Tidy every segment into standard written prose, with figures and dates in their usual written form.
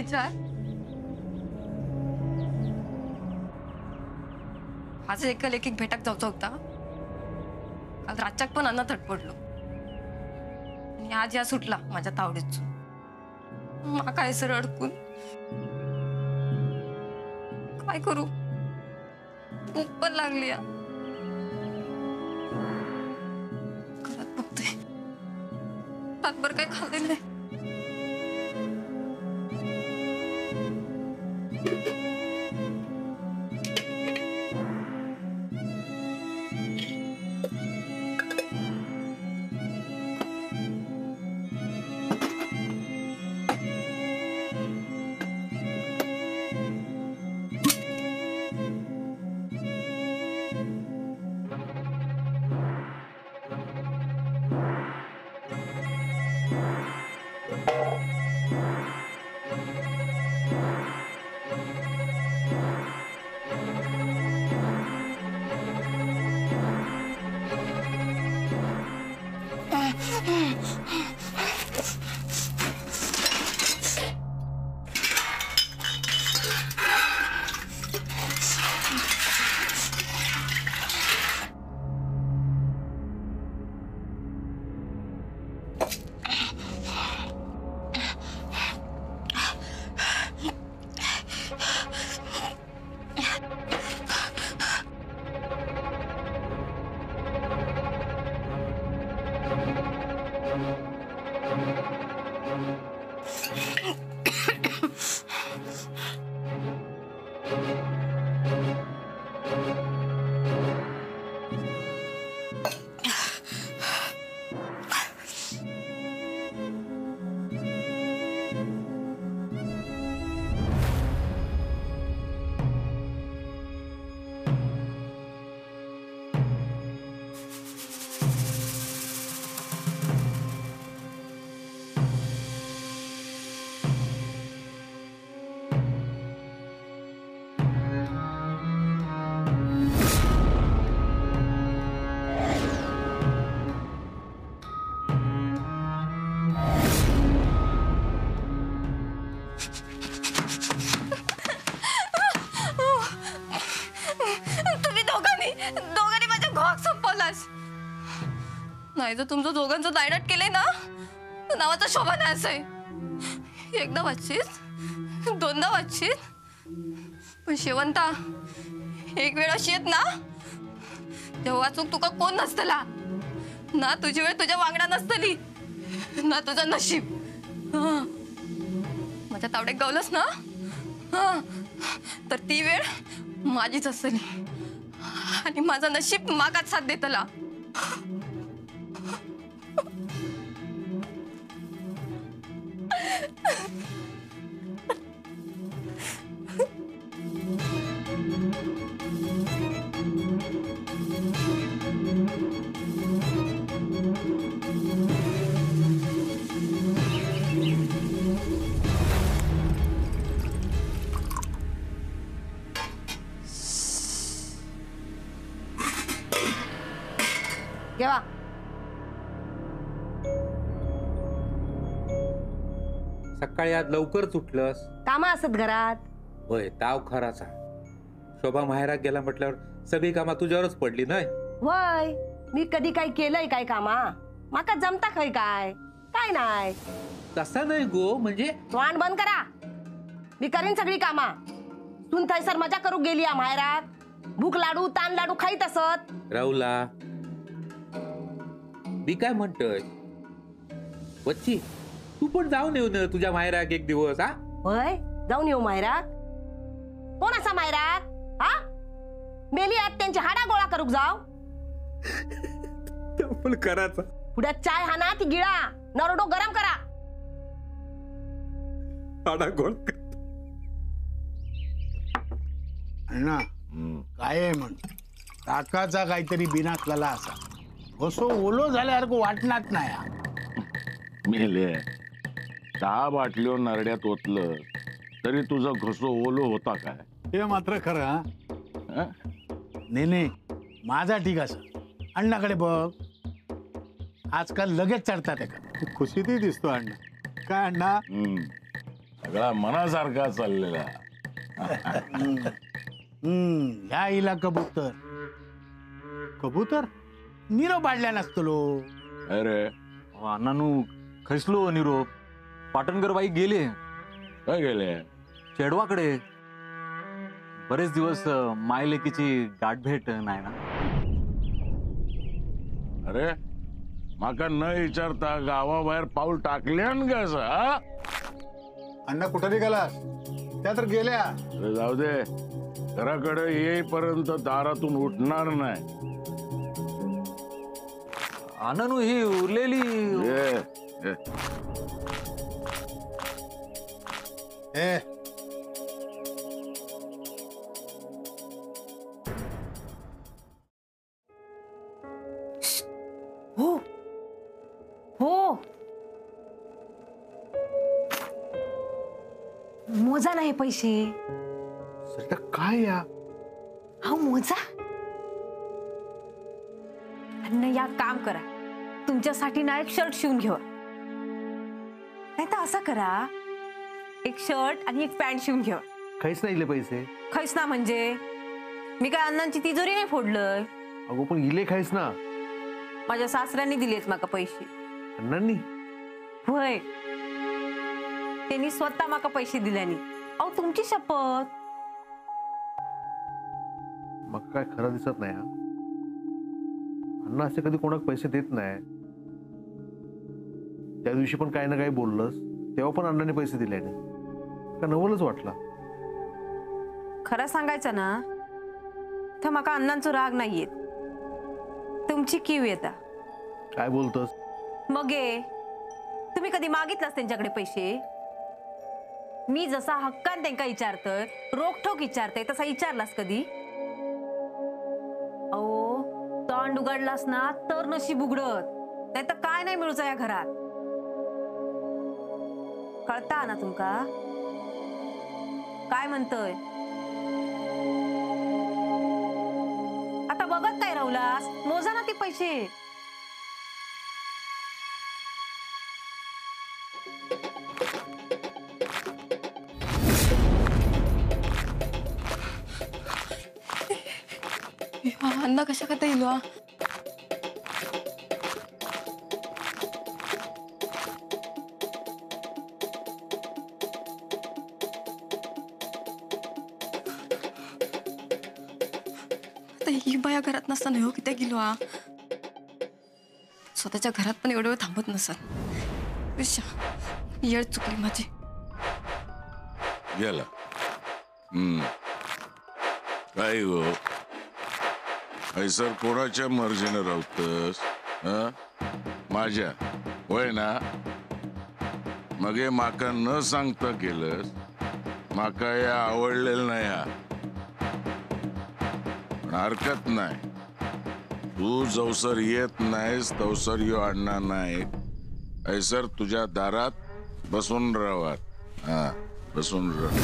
विचार? माझं एक एक भेटाक जाऊचा होता. काल रातच्याक पण अन्न तडपडलो आणि आज या सुटला माझ्या तावडीत. माका हैसर अडकून काय करू? भूक पण लागली. घरात बघते रातभर काय खाल्लेलं नाही. नाही तर तुमचं दोघांचं दायडाट केलंय ना, नावाचा शोभा नाही असं. एकदा वाचशील, दोनदा वाचशील, पण शेवंता एक वेळ अशी येत ना तेव्हा चूक तुका कोण नसतला ना. तुझी वेळ तुझ्या वांगडा नसतली ना तुझं नशीब. माझ्या तावड्यात गावलंस ना तर ती वेळ माझीच असतली आणि माझं नशीब मागाच साथ देतला. केव्हा सकाळी आज लवकर उठलंस? कामा असत घरात. होय, ताव खराचा. शोभा माहेरात गेला म्हटल्यावर सगळी कामा तुझ्यावरच पडली नाही. वय मी कधी काय केलंय काय कामा? माका जमता खय काय काय नाही. तसा नाही गो, म्हणजे तोंड बंद करा. मी करीन सगळी कामा. तून थैसर मजा करू गेली आ माहेरात. भूक लाडू तान लाडू खाईत असत. राहुला मी काय म्हणतोय, वच्ची तू पण जाऊन येऊ ना तुझ्या माहेराक एक दिवस. हा वय जाऊन येऊ माहेरात. कोण असा माहेरात? हा मेली आत त्यांची हाडा गोळा करूक जाऊ. करायचा पुढ्यात चाय हाना ती गिळा. नरडो गरम करा. हाडा गोळ अण्णा काय आहे म्हण काकाचा काहीतरी बिनाकला असा. घसो ओलो झाल्यासारखं वाटणार नाही हा. मेले 10 बाटलीवर नरड्यात ओतलं तरी तुझा घसो ओलो होता काय? हे मात्र खरं हा. हं? नेने माझा ठीक असं. अण्णाकडे बघ, आजकाल लगेच चढतात एका. खुशीतही दिसतो अण्णा. काय अण्णा? सगळा मनासारखा चाललेला. ह्या आईला कबूतर कबूतर निरोप पाडल्या नसतलो. अरे अण्णानू खैसलो निरोप. पाटणकर बाई गेले काय गेले? चेडवाकडे. बरेच दिवस मायलेकीची गाठभेट नाही ना. अरे माका न विचारता गावाबाहेर पाऊल टाकल्यान का असं? अण्णा कुठं निघाला? त्या तर गेल्या. अरे जाऊ दे, घराकडे येईपर्यंत दारातून उठणार नाही. अण्णानू ही उरलेली ये, ये. ए हो हो मोजा नाही पैसे. सध्या काय या? हा मोजा. आणि या काम करा, तुमच्यासाठी ना एक शर्ट शिवून घेवा. नाही तर असं करा, एक शर्ट आणि एक पॅन्ट शिवून घेवा. काहीच नाही इले पैसे. खैस ना म्हणजे मी काय अण्णांची तिजोरी नाही फोडलंय. अगो पण इले खायच ना. माझ्या सासऱ्यांनी दिलेत माका पैसे. अण्णांनी? होय, त्यांनी स्वतः माका पैसे दिल्यानी. अहो तुमची शपथ. मग काय खरं दिसत नाही. हा अण्णा असे कधी कोणाक पैसे देत नाही. त्या दिवशी पण काही ना काही बोललंस, तेव्हा पण अण्णाने पैसे दिले नाही का? नवलच वाटला. खरं सांगायचं ना तर माका अण्णांचा राग नाही येत, तुमची कीव येता. काय बोलतोस? मग तुम्ही कधी मागितलास त्यांच्याकडे पैसे? मी जसा हक्कान त्यांना विचारतोय, रोखठोक विचारतोय, तसा विचारलास कधी? अहो तोंड उघडलास ना तर नशीब उघडत, नाही तर काय नाही मिळूचा या घरात. कळता ना तुमका काय म्हणतोय? आता बघत काय राहुलास? मोजा ना ते पैसे. अण्णा कशा करता येईल? ही बाया घरात नसताना हो किती गेलो. स्वतःच्या घरात पण एवढं वेळ थांबत नसत. येळ चुकली माझी. गेला. काय गो, ऐसर कोणाच्या मर्जीनं राहतस? माझ्या होय ना? मग हे माका न सांगता केलंस. माका या आवडलेलं नाही. हा पण हरकत नाही, तू जवसर येत नाहीस तवसर यो अण्णा नाही. ऐसर तुझ्या दारात बसून राहात. हा बसून राह.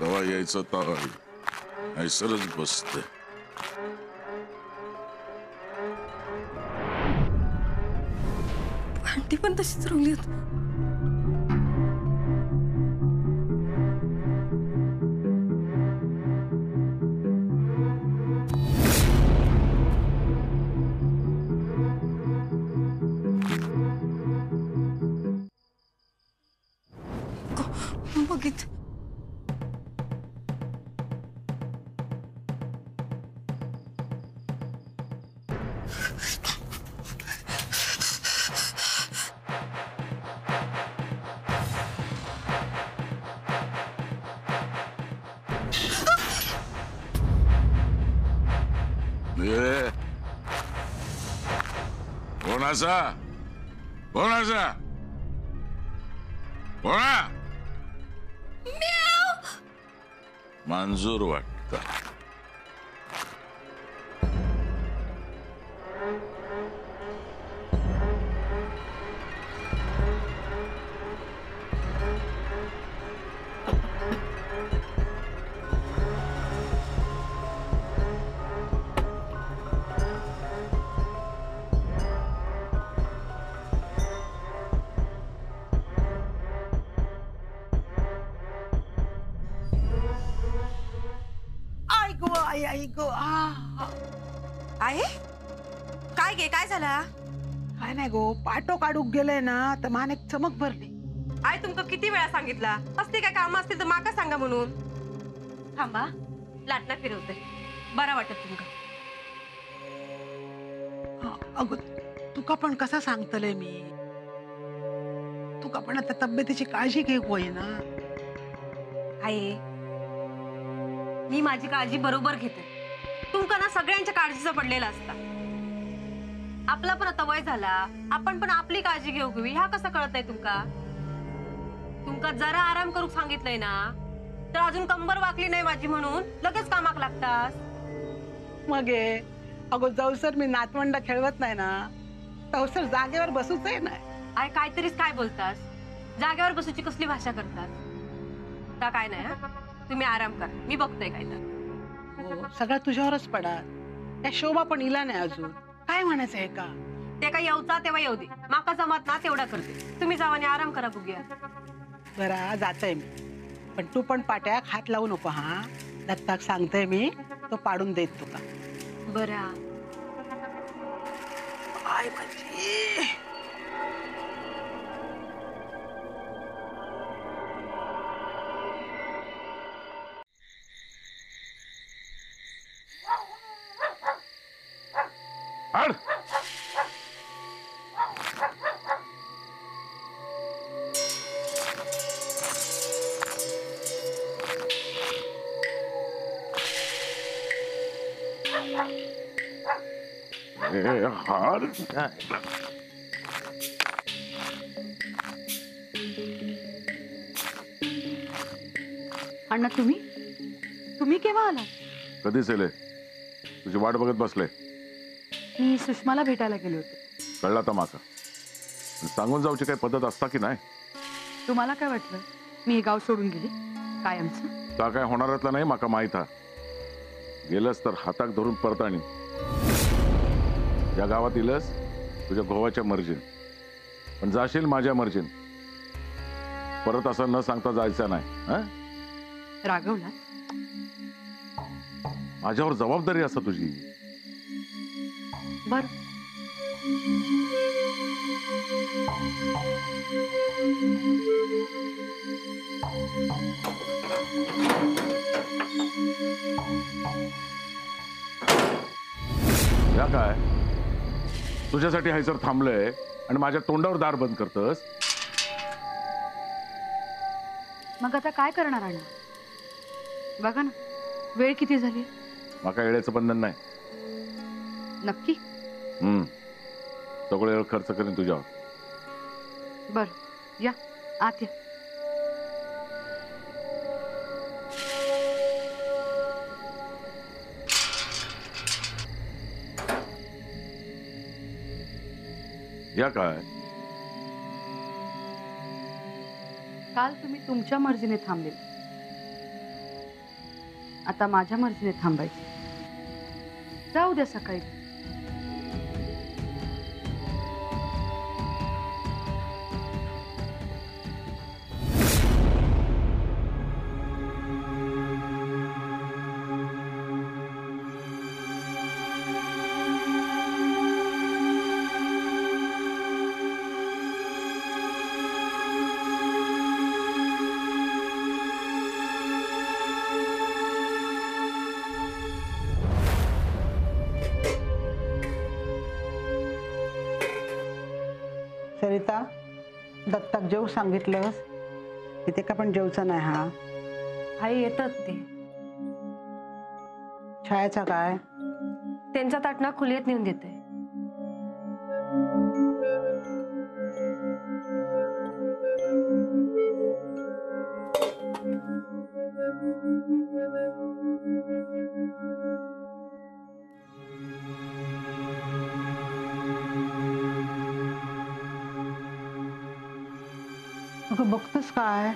तेव्हा यायचं तेव्हा ऐसरच बसते. भांडी पण तशीच रवली होत. बघित कोणाचा कोणाचा कोणा? मंजूर वाटत. आई ग आहे काय गे काय झाला? काय नाही गो पाटो काढूक गेलंय ना तर मान एक चमक भरली. आई तुमका किती वेळा सांगितला असते काय काम असतील तर माका सांगा म्हणून. थांबा लाटणा फिरवते बरा वाटत तुमका. अगो तुका पण कसा सांगतले मी. तुका पण आता तब्येतीची काळजी घेऊ होई ना. आई मी माझी काळजी बरोबर घेते. तुमका ना सगळ्यांच्या काळजीचा पडलेला असता. आपला पण आता वय झाला आपण पण आपली काळजी घेऊ हवी ह्या कसं कळत नाही तुमका. तुमका जरा आराम करू सांगितलंय ना तर अजून कंबर वाकली नाही माझी म्हणून लगेच कामाक लागतास. मग अगो जवसर मी नातवंड खेळवत नाही ना तवसर जागेवर बसूच आहे नाही. आय काहीतरीच काय बोलतास. जागेवर बसूची कसली भाषा करतात. का काय नाही हा? तुम्ही आराम करा मी बघतोय काय तर. हो सगळं तुझ्यावरच पडा. त्या शोभा पण इला नाही अजून. काय म्हणायचं आहे का. ते काय येऊचा तेव्हा येऊ दे. माका जमत ना तेवढा करते. तुम्ही जावा आणि आराम करा बघूया. बरा जातय मी पण तू पण पाट्याक हात लावू नको हा. दत्ताक सांगते मी तो पाडून देत तुका. बरा काय म्हणजे हाड. हाड. अण्णा तुम्ही तुम्ही केव्हा आला? कधीच येले तुझी वाट बघत बसले. मी सुषमाला भेटायला गेले होते. कळला तर माका सांगून जाऊची काही पद्धत असता की नाही. तुम्हाला काय वाटलं मी हे गाव सोडून गेली कायमचं? का काय होणारातला नाही माका माहित हा. गेलंस तर हाताक धरून परत आणि या गावात इलस तुझ्या भावाच्या मर्जीन पण जाशील माझ्या मर्जीन. परत असं न सांगता जायचं नाही. हं? रागवला? माझ्यावर जबाबदारी असता तुझी. बर या काय तुझ्यासाठी हैसर थांबलंय आणि माझ्या तोंडावर दार बंद करतस. मग आता काय करणार अण्णा? बघा ना वेळ किती झाली. माका येळेचं बंधन नाही. नक्की? सगळे वेळ खर्च करीन तुझ्यावर. बर या आत या. या काय काल तुम्ही तुमच्या मर्जीने थांबले आता माझ्या मर्जीने थांबायचे. जाऊ द्या सकाळी. सरिता दत्ताक जेव सांगितलंस की ते का पण जेवचं नाही हा. आई येतात ते. छायाचा काय? त्यांचा ताटणा खुलीत नेऊन देते. अगं बघतोस काय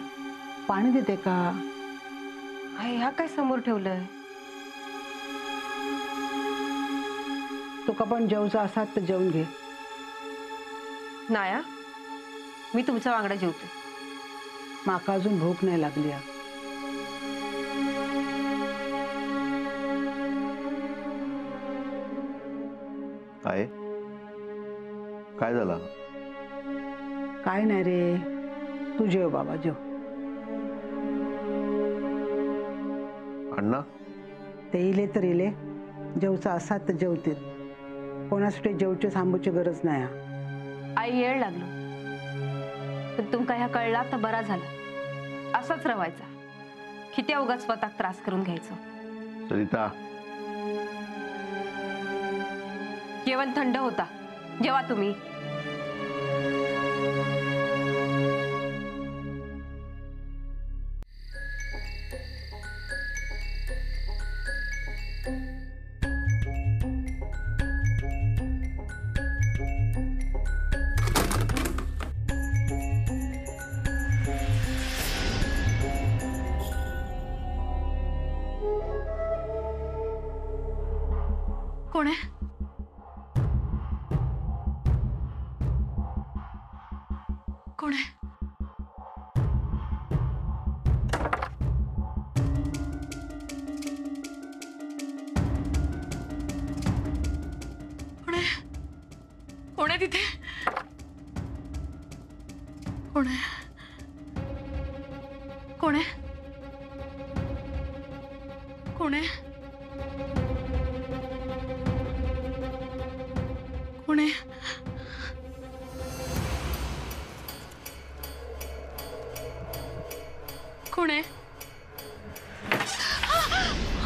पाणी देते का? आई ह्या काय समोर ठेवलंय. तुका पण जेवचा असात तर जेवून घे. नाया मी तुमच्या वांगडा जेवते. माका अजून भूक नाही लागली. काय काय झालं? काय नाही रे, तू जेव बाबा जेव. अण्णा ते इले तर इले, जेवचा असा तर जेवतील. कोणासाठी जेवचे थांबूची गरज नाही हा. आई येळ लागलो पण तुमका ह्या कळला तर बरा झाला. असाच रवायचा, किती उगाच स्वतः त्रास करून घ्यायचं. सरिता जेवण थंड होता, जेवा तुम्ही. कोण आहे? कोण आहे? कोण आहे? कोण आहे तिथे? कोण आहे? कोण आहे? कोण आहे? कोण आहे? कोण आहे?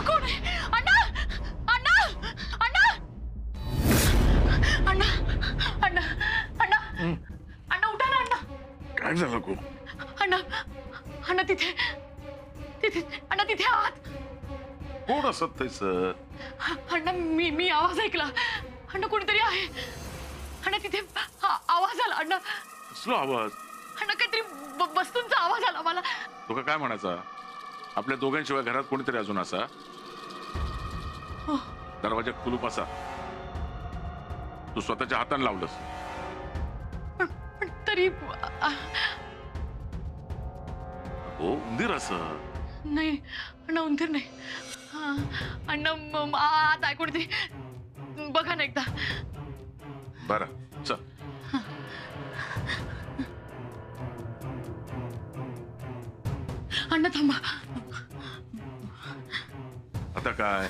कोण आहे? अण्णा! अण्णा! अण्णा! अण्णा! अण्णा! अण्णा! अण्णा उठा ना अण्णा! काय झालं को? अण्णा! अण्णा तिथे तिथे अण्णा तिथे आहात. कोण असत ते सर? अण्णा मी आवाज ऐकला. अण्णा कोणीतरी आहे. अण्णा तिथे आवाज आला. अण्णा कसला आवाज? अण्णा काहीतरी वस्तूंचा आवाज आला मला. तो काय म्हणायचा? आपल्या दोघांशिवाय घरात कोणीतरी अजून असा? दरवाजा कुलूप असा तू स्वतःच्या हाताने लावलंस. पण तरी हो उंदीर असं नाही अण्णा, उंदीर नाही. अण्णा आत आहे कोणीतरी, बघा ना एकदा. बरं चल. अण्णा थांबा. आता काय?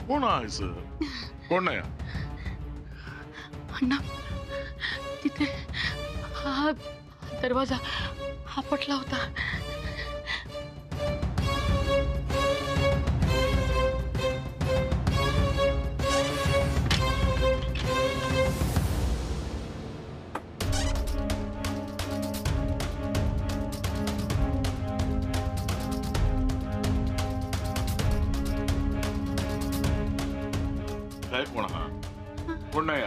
कोण आहे सर? कोण नाही? अण्णा तिथे हा दरवाजा आपटला होता. काय कोण हा? कोण नाही?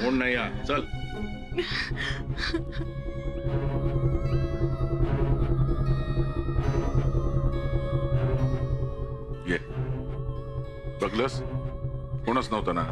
कोण नाही? चल. ये बघलस कोणच नव्हतं ना.